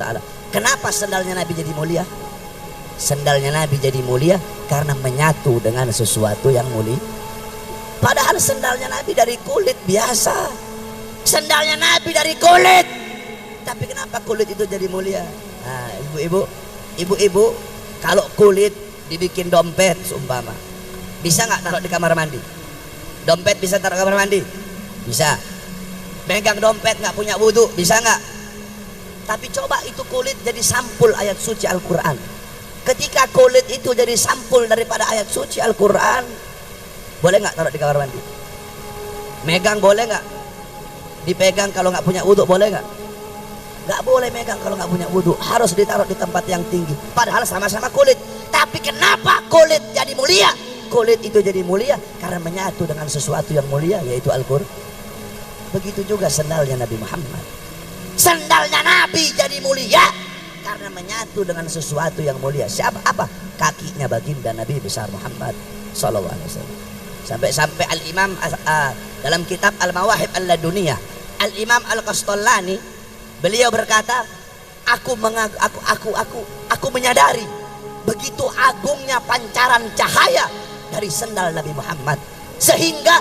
Ta'ala. Kenapa sendalnya Nabi jadi mulia? Sendalnya Nabi jadi mulia karena menyatu dengan sesuatu yang mulia. Padahal sendalnya Nabi dari kulit biasa. Sendalnya Nabi dari kulit. Tapi kenapa kulit itu jadi mulia? Nah, ibu-ibu, kalau kulit dibikin dompet seumpama, bisa nggak taruh di kamar mandi? Dompet bisa taruh di kamar mandi? Bisa. Pegang dompet nggak punya wudhu, bisa nggak? Tapi coba itu kulit jadi sampul ayat suci Al-Quran. Ketika kulit itu jadi sampul daripada ayat suci Al-Quran, boleh nggak taruh di kamar mandi? Megang boleh nggak? Dipegang kalau nggak punya wudhu boleh nggak? Nggak boleh megang kalau nggak punya wudhu, harus ditaruh di tempat yang tinggi. Padahal sama-sama kulit. Tapi kenapa kulit jadi mulia? Kulit itu jadi mulia karena menyatu dengan sesuatu yang mulia, yaitu Al-Quran. Begitu juga sendalnya Nabi Muhammad. Sendalnya Nabi jadi mulia karena menyatu dengan sesuatu yang mulia. Siapa? Apa? Kakinya baginda Nabi besar Muhammad sallallahu alaihi wasallam. Sampai Al-Imam dalam kitab Al-Mawahib Al-Laduniyah, Al-Imam Al-Qastallani, beliau berkata, aku menyadari begitu agungnya pancaran cahaya dari sendal Nabi Muhammad, sehingga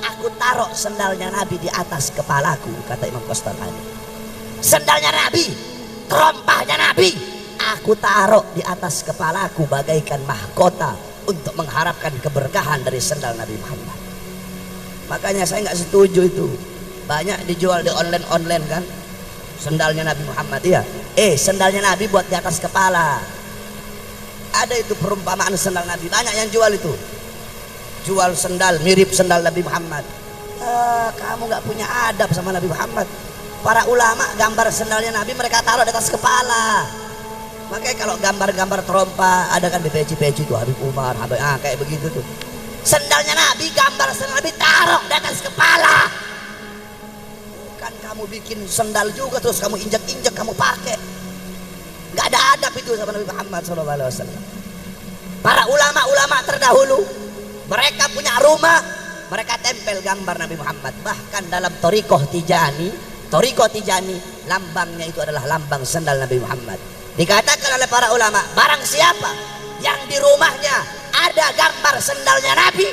aku taruh sendalnya Nabi di atas kepalaku, kata Imam Qastallani. Sendalnya Nabi, terompahnya Nabi, aku taruh di atas kepalaku bagaikan mahkota untuk mengharapkan keberkahan dari sendal Nabi Muhammad. Makanya saya nggak setuju itu. Banyak dijual di online kan, sendalnya Nabi Muhammad. Iya, sendalnya Nabi buat di atas kepala. Ada itu perumpamaan sendal Nabi, banyak yang jual itu. Jual sendal mirip sendal Nabi Muhammad. Kamu nggak punya adab sama Nabi Muhammad. Para ulama gambar sendalnya Nabi mereka taruh di atas kepala. Makanya kalau gambar-gambar terompa ada kan di peci-peci tuh, Habib Umar, kayak begitu tuh. Sendalnya Nabi, gambar sendal Nabi taruh di atas kepala. Bukan kamu bikin sendal juga terus kamu injek-injek kamu pakai. Nggak ada adab itu sama Nabi Muhammad SAW. Para ulama-ulama terdahulu mereka punya rumah, mereka tempel gambar Nabi Muhammad. Bahkan dalam Thariqah Tijani, lambangnya itu adalah lambang sendal Nabi Muhammad. Dikatakan oleh para ulama, barang siapa yang di rumahnya ada gambar sendalnya Nabi,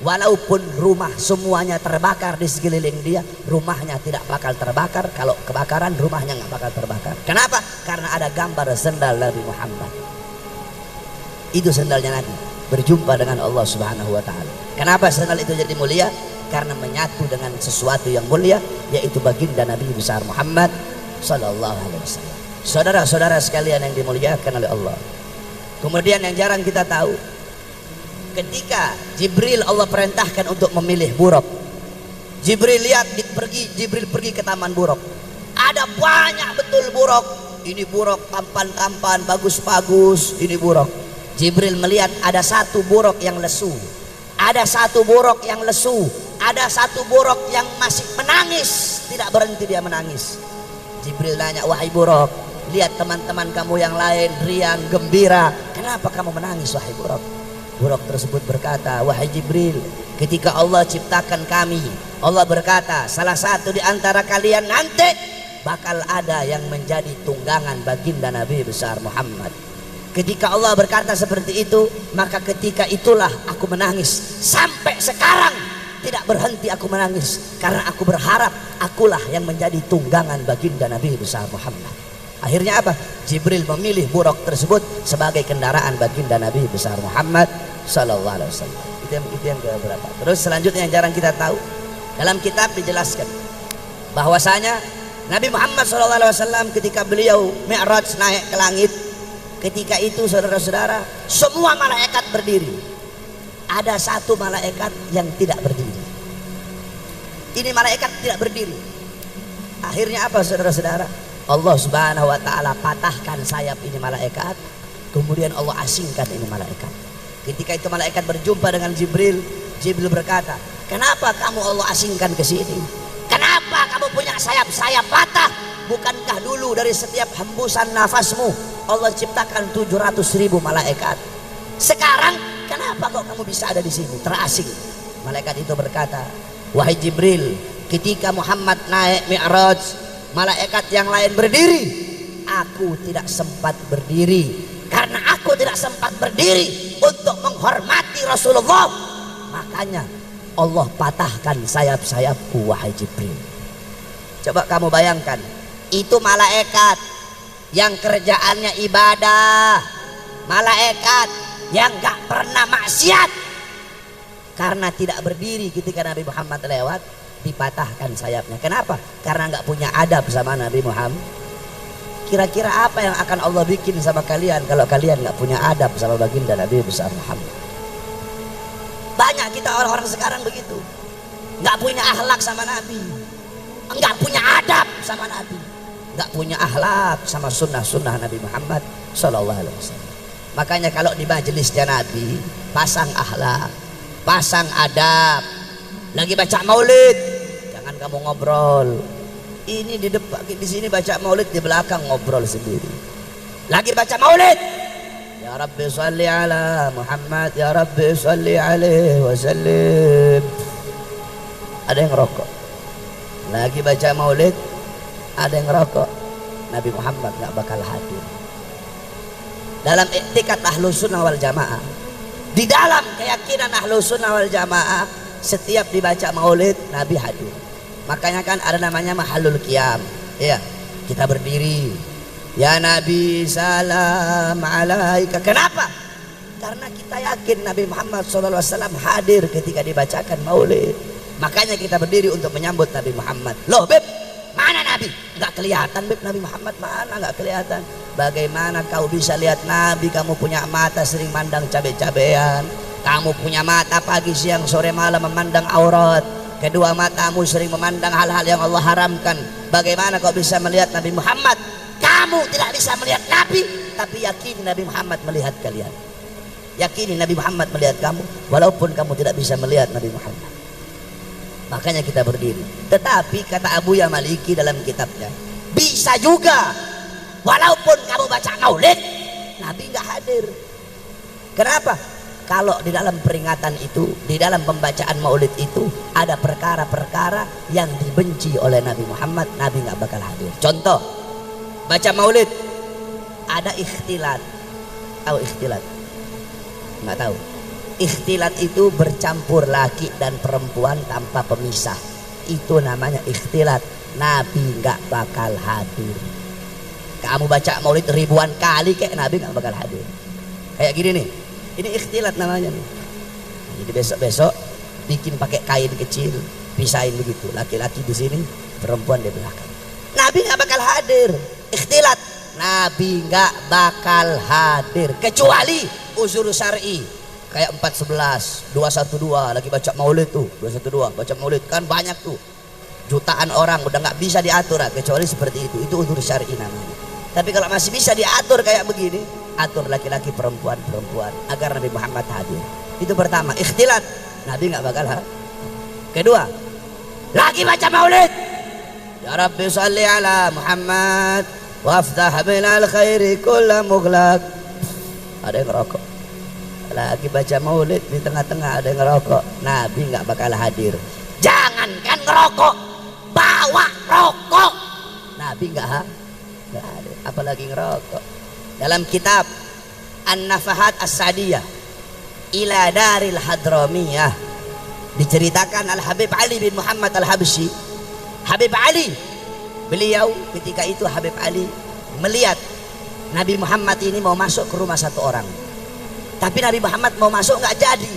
walaupun rumah semuanya terbakar di sekeliling dia, rumahnya tidak bakal terbakar. Kalau kebakaran, rumahnya nggak bakal terbakar. Kenapa? Karena ada gambar sendal Nabi Muhammad. Itu sendalnya Nabi, berjumpa dengan Allah Subhanahu wa Ta'ala. Kenapa sendal itu jadi mulia? Karena menyatu dengan sesuatu yang mulia, yaitu baginda Nabi besar Muhammad sallallahu alaihi wasallam. Saudara-saudara sekalian yang dimuliakan oleh Allah. Kemudian yang jarang kita tahu, ketika Jibril Allah perintahkan untuk memilih buruk. Jibril pergi ke taman buruk. Ada banyak betul buruk. Ini buruk tampan-tampan, bagus-bagus, ini buruk. Jibril melihat ada satu buruk yang lesu. Ada satu buruk yang lesu, ada satu buruk yang masih menangis, tidak berhenti dia menangis. Jibril nanya, wahai buruk, lihat teman-teman kamu yang lain riang gembira, kenapa kamu menangis wahai buruk? Buruk tersebut berkata, wahai Jibril, ketika Allah ciptakan kami, Allah berkata, salah satu di antara kalian nanti bakal ada yang menjadi tunggangan baginda Nabi besar Muhammad. Ketika Allah berkata seperti itu, maka ketika itulah aku menangis. Sampai sekarang tidak berhenti aku menangis, karena aku berharap akulah yang menjadi tunggangan baginda Nabi besar Muhammad. Akhirnya apa? Jibril memilih buruk tersebut sebagai kendaraan baginda Nabi besar Muhammad sallallahu alaihi wasallam. Itu yang keberapa? Terus selanjutnya yang jarang kita tahu, dalam kitab dijelaskan bahwasanya Nabi Muhammad sallallahu alaihi wasallam ketika beliau Mi'raj naik ke langit, ketika itu saudara-saudara, semua malaikat berdiri. Ada satu malaikat yang tidak berdiri. Ini malaikat tidak berdiri. Akhirnya apa saudara-saudara? Allah Subhanahu wa Ta'ala patahkan sayap ini malaikat, kemudian Allah asingkan ini malaikat. Ketika itu malaikat berjumpa dengan Jibril, Jibril berkata, kenapa kamu Allah asingkan ke sini? Kenapa kamu punya sayap-sayap patah? Bukankah dulu dari setiap hembusan nafasmu Allah ciptakan 700.000 malaikat? Sekarang kenapa kok kamu bisa ada di sini terasing? Malaikat itu berkata, wahai Jibril, ketika Muhammad naik Mi'raj, malaikat yang lain berdiri. aku tidak sempat berdiri. Karena aku tidak sempat berdiri untuk menghormati Rasulullah, makanya Allah patahkan sayap-sayapku, wahai Jibril. Coba kamu bayangkan, itu malaikat yang kerjaannya ibadah, malaikat yang gak pernah maksiat, karena tidak berdiri ketika Nabi Muhammad lewat, dipatahkan sayapnya. Kenapa? Karena gak punya adab sama Nabi Muhammad. Kira-kira apa yang akan Allah bikin sama kalian kalau kalian gak punya adab sama baginda Nabi besar Muhammad? Banyak kita orang-orang sekarang begitu, gak punya akhlak sama Nabi, gak punya adab sama Nabi, gak punya akhlak sama sunnah-sunnah Nabi Muhammad Sallallahu Alaihi Wasallam. Makanya kalau di majelisnya Nabi, pasang akhlak, pasang adab. Lagi baca maulid, jangan kamu ngobrol. Ini di depan, di sini baca maulid, di belakang ngobrol sendiri. Lagi baca maulid, ya Rabbi salli ala Muhammad, ya Rabbi salli alaihi wasallim. Ada yang ngerokok. Lagi baca maulid, ada yang ngerokok. Nabi Muhammad gak bakal hadir. Dalam iktikat Ahlus Sunnah wal Jamaah, di dalam keyakinan Ahlus Sunnah wal Jamaah, setiap dibaca maulid Nabi hadir. Makanya kan ada namanya mahalul qiyam. Ya, kita berdiri. Ya Nabi salam alaika. Kenapa? Karena kita yakin Nabi Muhammad SAW hadir ketika dibacakan maulid. Makanya kita berdiri untuk menyambut Nabi Muhammad. Loh Beb, mana Nabi? Nggak kelihatan Beb, Nabi Muhammad mana nggak kelihatan. Bagaimana kau bisa lihat Nabi? Kamu punya mata sering mandang cabe-cabean. Kamu punya mata pagi siang sore malam memandang aurat. Kedua matamu sering memandang hal-hal yang Allah haramkan. Bagaimana kau bisa melihat Nabi Muhammad? Kamu tidak bisa melihat Nabi, tapi yakini Nabi Muhammad melihat kalian. Yakini Nabi Muhammad melihat kamu, walaupun kamu tidak bisa melihat Nabi Muhammad. Makanya kita berdiri. Tetapi kata Abu Ya Maliki dalam kitabnya, bisa juga walaupun kamu baca maulid, Nabi nggak hadir. Kenapa? Kalau di dalam peringatan itu, di dalam pembacaan maulid itu ada perkara-perkara yang dibenci oleh Nabi Muhammad, Nabi nggak bakal hadir. Contoh, baca maulid ada ikhtilat. Tahu ikhtilat? Nggak tahu. Ikhtilat itu bercampur laki dan perempuan tanpa pemisah. Itu namanya ikhtilat. Nabi nggak bakal hadir. Kamu baca maulid ribuan kali kayak Nabi nggak bakal hadir. Kayak gini nih. Ini ikhtilat namanya nih. Jadi besok-besok bikin pakai kain kecil, pisahin begitu. Laki-laki di sini, perempuan di belakang. Nabi nggak bakal hadir. Ikhtilat. Nabi nggak bakal hadir kecuali uzur syar'i. Kayak 411, 212 lagi baca maulid tuh, 212 baca maulid kan banyak tuh. Jutaan orang udah nggak bisa diatur kecuali seperti itu. Itu uzur syar'i namanya. Tapi kalau masih bisa diatur kayak begini, atur laki-laki perempuan agar Nabi Muhammad hadir. Itu pertama, ikhtilat. Nabi nggak bakal hadir. Kedua, lagi baca maulid, ya Rabbi salli ala Muhammad waftah minal khairi kulla mughlaq. Ada yang ngerokok. Lagi baca maulid, di tengah-tengah ada yang ngerokok. Nabi nggak bakal hadir. Jangankan ngerokok, bawa rokok, Nabi nggak hadir. Apalagi ngerokok. Dalam kitab An-Nafahat As-Sadiyah ila Daril Hadramiyah diceritakan Al-Habib Ali bin Muhammad Al-Habsyi. Habib Ali, beliau ketika itu Habib Ali melihat Nabi Muhammad ini mau masuk ke rumah satu orang, tapi Nabi Muhammad mau masuk nggak jadi.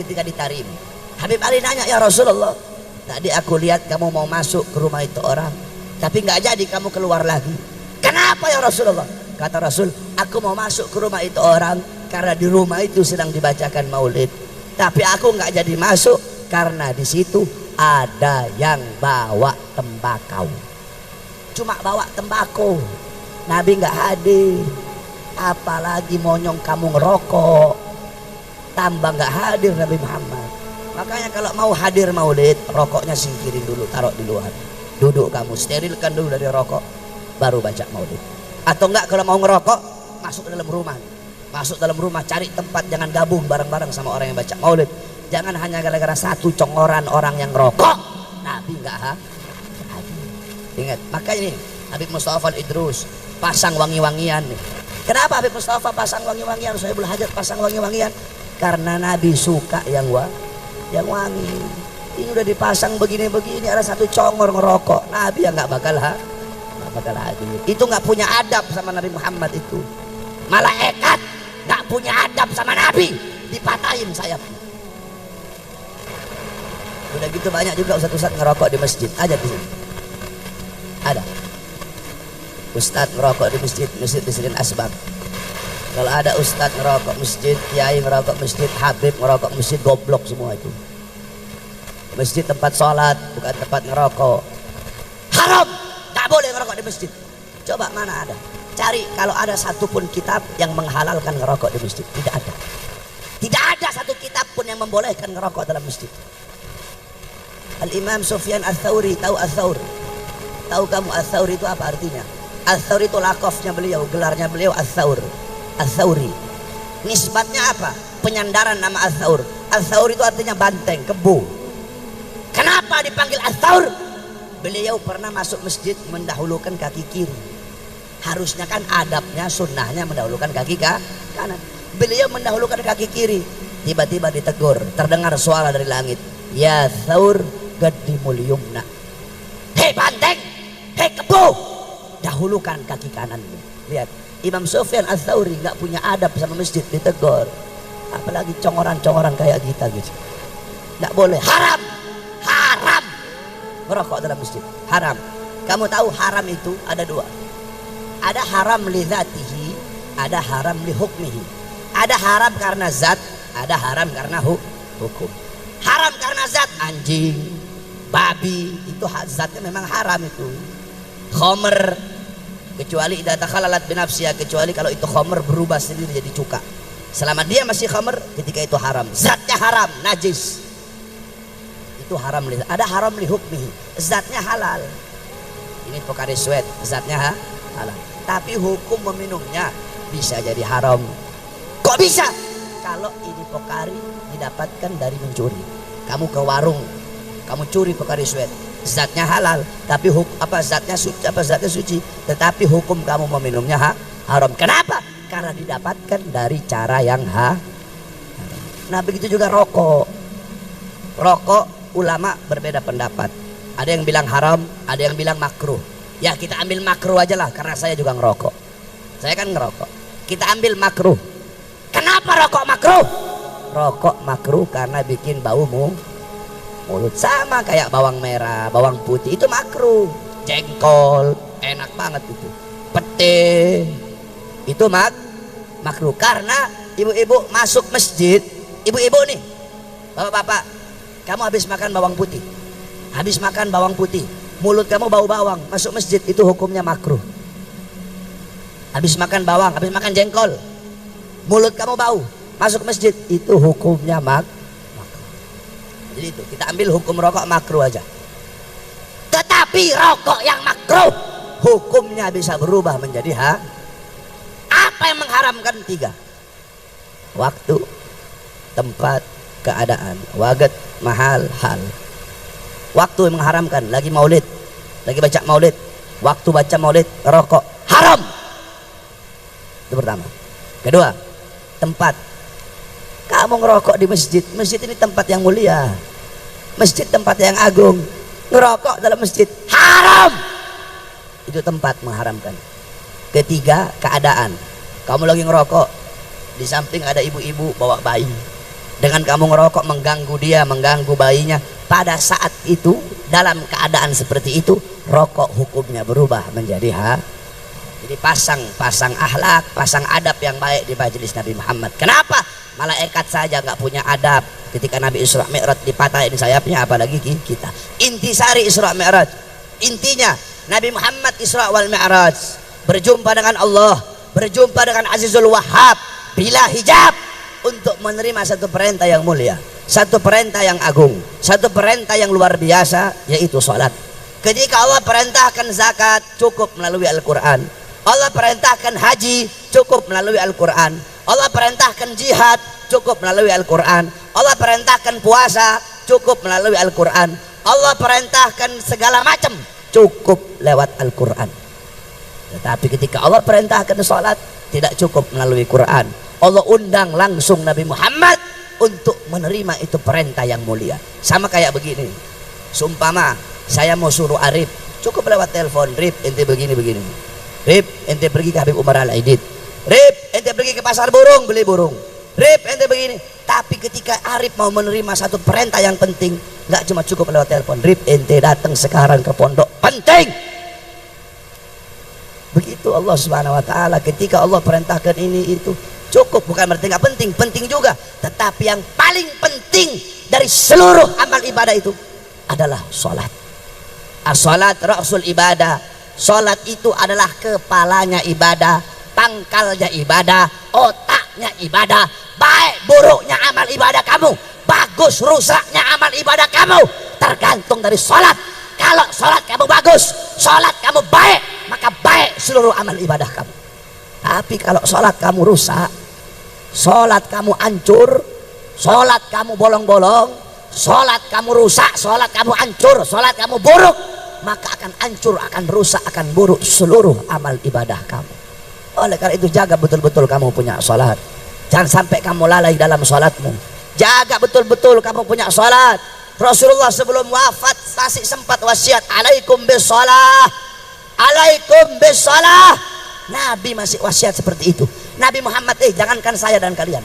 Ketika ditarim, Habib Ali nanya, ya Rasulullah, tadi aku lihat kamu mau masuk ke rumah itu orang, tapi nggak jadi, kamu keluar lagi. Kenapa ya Rasulullah? Kata Rasul, aku mau masuk ke rumah itu orang karena di rumah itu sedang dibacakan maulid. Tapi aku nggak jadi masuk karena di situ ada yang bawa tembakau. Cuma bawa tembakau, Nabi nggak hadir. Apalagi monyong kamu ngerokok, tambah nggak hadir Nabi Muhammad. Makanya kalau mau hadir maulid, rokoknya singkirin dulu, taruh di luar. Duduk kamu, sterilkan dulu dari rokok, baru baca maulid. Atau enggak kalau mau ngerokok, masuk ke dalam rumah. Masuk dalam rumah, cari tempat, jangan gabung bareng-bareng sama orang yang baca maulid. Jangan hanya gara-gara satu congoran orang yang ngerokok, Nabi enggak hadir. Ingat, makanya ini Habib Mustafa Al-Idrus pasang wangi-wangian nih. Kenapa Habib Mustafa pasang wangi-wangian, Sohibul Hajat pasang wangi-wangian? Karena Nabi suka yang wangi. Ini udah dipasang begini-begini, ada satu congor ngerokok, Nabi yang nggak bakal hadir. Itu nggak punya adab sama Nabi Muhammad itu. Malaikat nggak punya adab sama Nabi, dipatahin sayapnya. Udah gitu banyak juga ustadz ngerokok di masjid. Aja di sini ada ustadz ngerokok di masjid di Sirin Asbab. Kalau ada ustadz ngerokok masjid, kiai ngerokok masjid, habib ngerokok masjid, goblok semua itu. Masjid tempat sholat, bukan tempat ngerokok. Haram, tak boleh ngerokok di masjid. Coba mana ada? Cari kalau ada satupun kitab yang menghalalkan ngerokok di masjid. Tidak ada. Tidak ada satu kitab pun yang membolehkan ngerokok dalam masjid. Al-Imam Sufyan Ats-Tsauri, tahu Ats-Tsauri? Tahu kamu Ats-Tsauri itu apa artinya? Ats-Tsauri itu lakofnya beliau, gelarnya beliau Ats-Tsauri. Nisbatnya apa? Penyandaran nama Ats-Tsaur. Ats-Tsaur itu artinya banteng, kebo. Kenapa dipanggil Ats-Tsaur? Beliau pernah masuk masjid mendahulukan kaki kiri. Harusnya kan adabnya, sunnahnya mendahulukan kaki kanan. Beliau mendahulukan kaki kiri. Tiba-tiba ditegur, terdengar suara dari langit. Ya Tsaur qaddimul yumna. Hei banteng, hei kebo, dahulukan kaki kananmu. Lihat, Imam Sufyan Ats-Tsauri nggak punya adab sama masjid, ditegur. Apalagi congoran-congoran kayak kita gitu. Nggak boleh, haram merokok dalam masjid, haram. Kamu tahu haram itu ada dua. Ada haram li dzatihi, ada haram li hukmihi. Ada haram karena zat, ada haram karena hukum. Haram karena zat, anjing, babi, itu zatnya memang haram itu. Khomer, kecuali idza takhalalat binafsiha, kecuali kalau itu khomer berubah sendiri jadi cuka. Selama dia masih khomer, ketika itu haram. Zatnya haram, najis. Itu haram. Ada haram li hukmihi, zatnya halal. Ini Pocari Sweat, zatnya halal. Tapi hukum meminumnya bisa jadi haram. Kok bisa? Kalau ini Pocari didapatkan dari mencuri. Kamu ke warung, kamu curi Pocari Sweat, zatnya halal, tapi zatnya suci, tetapi hukum kamu meminumnya haram. Kenapa? Karena didapatkan dari cara yang haram. Nah begitu juga rokok. Ulama berbeda pendapat. Ada yang bilang haram, ada yang bilang makruh. Ya kita ambil makruh aja lah, karena saya juga ngerokok. Saya kan ngerokok. Kita ambil makruh. Kenapa rokok makruh? Rokok makruh karena bikin bau mulut. Sama kayak bawang merah, bawang putih, itu makruh. Jengkol, enak banget itu. Pete, itu makruh. Karena ibu-ibu masuk masjid, ibu-ibu nih, bapak-bapak, kamu habis makan bawang putih, mulut kamu bau bawang, masuk masjid, itu hukumnya makruh. Habis makan bawang, habis makan jengkol, mulut kamu bau, masuk masjid, itu hukumnya makruh. Jadi itu kita ambil hukum rokok makruh aja. Tetapi rokok yang makruh hukumnya bisa berubah menjadi apa yang mengharamkan? 3: waktu, tempat, keadaan. Waget, mahal, hal. Waktu yang mengharamkan, lagi maulid, lagi baca maulid, waktu baca maulid rokok haram. Itu pertama. Kedua, tempat. Kamu ngerokok di masjid, masjid ini tempat yang mulia, masjid tempat yang agung. Ngerokok dalam masjid haram. Itu tempat mengharamkan. Ketiga, keadaan. Kamu lagi ngerokok, di samping ada ibu-ibu bawa bayi. Dengan kamu ngerokok mengganggu dia, mengganggu bayinya. Pada saat itu, dalam keadaan seperti itu, rokok hukumnya berubah menjadi Jadi pasang akhlak, pasang adab yang baik di majelis Nabi Muhammad. Kenapa? Malaikat saja nggak punya adab. Ketika Nabi Isra Mi'raj dipatahin sayapnya, apalagi kita. Intisari Isra Mi'raj, intinya Nabi Muhammad Isra wal Mi'raj, berjumpa dengan Allah, berjumpa dengan Azizul Wahhab bila hijab, untuk menerima satu perintah yang mulia, satu perintah yang agung, satu perintah yang luar biasa, yaitu sholat. Ketika Allah perintahkan zakat, cukup melalui Al-Quran. Allah perintahkan haji, cukup melalui Al-Quran. Allah perintahkan jihad, cukup melalui Al-Quran. Allah perintahkan puasa, cukup melalui Al-Quran. Allah perintahkan segala macam, cukup lewat Al-Quran. Tetapi ketika Allah perintahkan sholat, tidak cukup melalui Quran. Allah undang langsung Nabi Muhammad untuk menerima itu perintah yang mulia. Sama kayak begini, sumpama saya mau suruh Arif, cukup lewat telepon, Rip ente begini-begini, Rip ente pergi ke Habib Umar Al-Aidid, Rip ente pergi ke pasar burung beli burung, Rip ente begini. Tapi ketika Arif mau menerima satu perintah yang penting, nggak cuma cukup lewat telepon, Rip ente datang sekarang ke pondok, penting. Begitu Allah Subhanahu wa taala, ketika Allah perintahkan ini itu cukup, bukan berarti nggak penting, penting juga. Tetapi yang paling penting dari seluruh amal ibadah itu adalah sholat. As-sholat ra'sul ibadah. Sholat itu adalah kepalanya ibadah, pangkalnya ibadah, otaknya ibadah. Baik buruknya amal ibadah kamu, bagus rusaknya amal ibadah kamu, tergantung dari sholat. Kalau sholat kamu bagus, sholat kamu baik, maka baik seluruh amal ibadah kamu. Tapi kalau sholat kamu rusak, sholat kamu hancur, sholat kamu bolong-bolong, sholat kamu rusak, sholat kamu hancur, sholat kamu buruk, maka akan hancur, akan rusak, akan buruk seluruh amal ibadah kamu. Oleh karena itu jaga betul-betul kamu punya sholat. Jangan sampai kamu lalai dalam sholatmu. Jaga betul-betul kamu punya sholat. Rasulullah sebelum wafat masih sempat wasiat, alaikum bisalah, alaikum bisalah. Nabi masih wasiat seperti itu. Nabi Muhammad, jangankan saya dan kalian,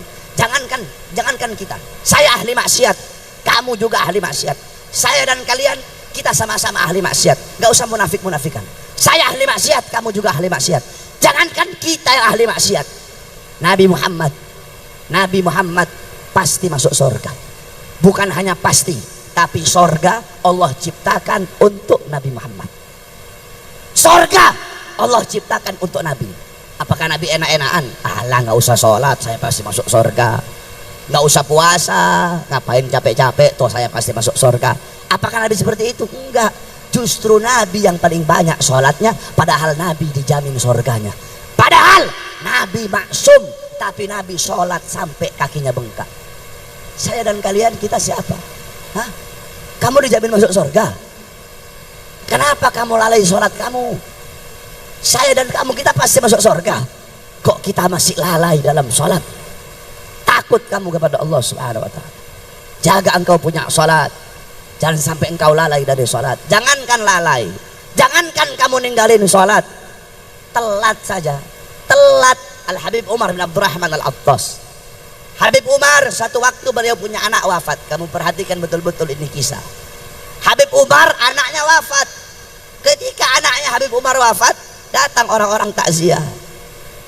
jangankan kita, saya ahli maksiat, kamu juga ahli maksiat, saya dan kalian kita sama-sama ahli maksiat. Gak usah munafik-munafikan. Saya ahli maksiat, kamu juga ahli maksiat. Jangankan kita yang ahli maksiat, Nabi Muhammad pasti masuk surga. Bukan hanya pasti, tapi surga Allah ciptakan untuk Nabi Muhammad. Surga Allah ciptakan untuk Nabi. Apakah Nabi enak-enakan? Alah, nggak usah sholat, saya pasti masuk surga. Nggak usah puasa, ngapain capek-capek, toh saya pasti masuk surga. Apakah Nabi seperti itu? Enggak. Justru Nabi yang paling banyak sholatnya, padahal Nabi dijamin surganya. Padahal Nabi maksum, tapi Nabi sholat sampai kakinya bengkak. Saya dan kalian, kita siapa? Hah? Kamu dijamin masuk surga? Kenapa kamu lalai sholat kamu? Saya dan kamu, kita pasti masuk surga. Kok kita masih lalai dalam sholat? Takut kamu kepada Allah Subhanahu wa ta'ala. Jaga engkau punya sholat, jangan sampai engkau lalai dari sholat. Jangankan lalai, jangankan kamu ninggalin sholat, telat saja, telat. Al-Habib Umar bin Abdurrahman Al-Attas, Habib Umar satu waktu beliau punya anak wafat. Kamu perhatikan betul-betul ini kisah. Habib Umar anaknya wafat. Ketika anaknya Habib Umar wafat, datang orang-orang takziah.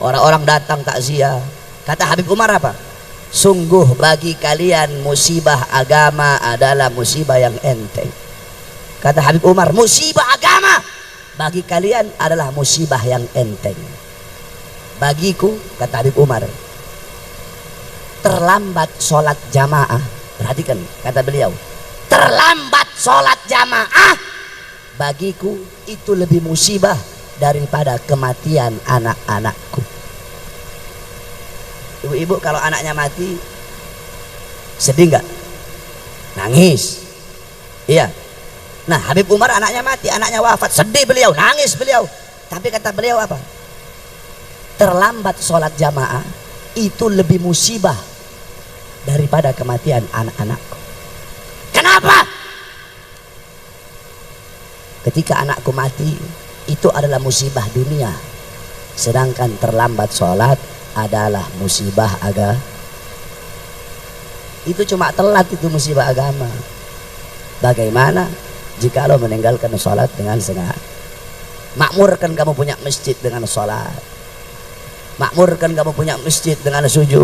Orang-orang datang takziah. Kata Habib Umar apa? Sungguh bagi kalian musibah agama adalah musibah yang enteng. Kata Habib Umar, musibah agama bagi kalian adalah musibah yang enteng. Bagiku, kata Habib Umar, terlambat sholat jamaah. Perhatikan kata beliau, terlambat sholat jamaah bagiku itu lebih musibah daripada kematian anak-anakku. Ibu-ibu kalau anaknya mati sedih nggak? Nangis. Iya. Nah, Habib Umar anaknya mati, anaknya wafat, sedih beliau, nangis beliau. Tapi kata beliau apa? Terlambat sholat jamaah itu lebih musibah daripada kematian anak-anakku. Kenapa? Ketika anakku mati, itu adalah musibah dunia, sedangkan terlambat sholat adalah musibah agama. Itu cuma telat, itu musibah agama. Bagaimana jika lo meninggalkan sholat dengan sengaja? Makmurkan kamu punya masjid dengan sholat, makmurkan kamu punya masjid dengan sujud.